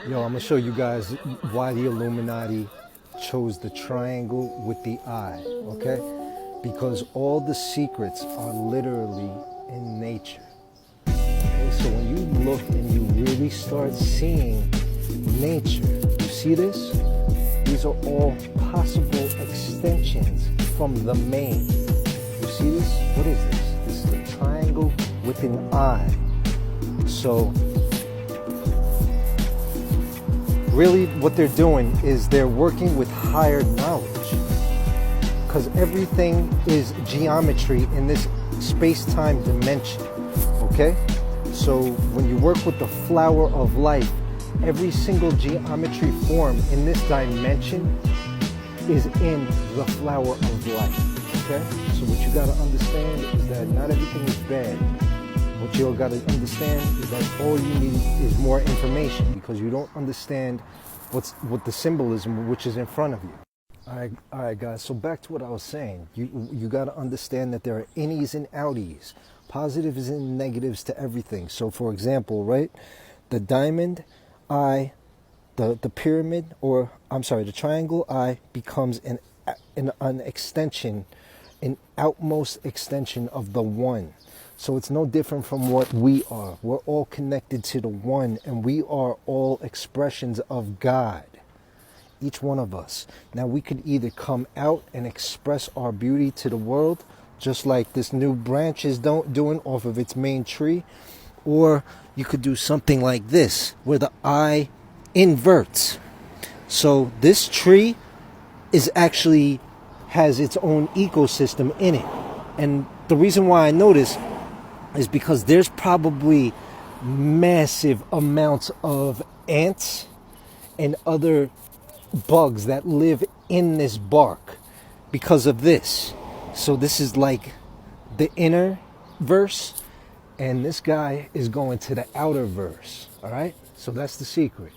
Yo, I'm gonna show you guys why the Illuminati chose the triangle with the eye, okay? Because all the secrets are literally in nature. Okay, so when you look and you really start seeing nature, you see this? These are all possible extensions from the main. You see this? What is this? This is the triangle with an eye. So really what they're doing is they're working with higher knowledge, because everything is geometry in this space-time dimension, okay? So when you work with the flower of life, every single geometry form in this dimension is in the flower of life, okay? So what you got to understand is that not everything is bad. What you got to understand is that all you need is more information, because you don't understand what the symbolism which is in front of you. All right, guys. So back to what I was saying. You got to understand that there are innies and outies, positives and negatives to everything. So, for example, right, the diamond eye, the pyramid, or I'm sorry, the triangle eye becomes an extension, an outmost extension of the one. So it's no different from what we are. We're all connected to the one, and we are all expressions of God, each one of us. Now we could either come out and express our beauty to the world, just like this new branch is doing off of its main tree, or you could do something like this, where the eye inverts. So this tree actually has its own ecosystem in it. And the reason why I know this is because there's probably massive amounts of ants and other bugs that live in this bark because of this. So this is like the inner verse, and this guy is going to the outer verse. All right, so that's the secret.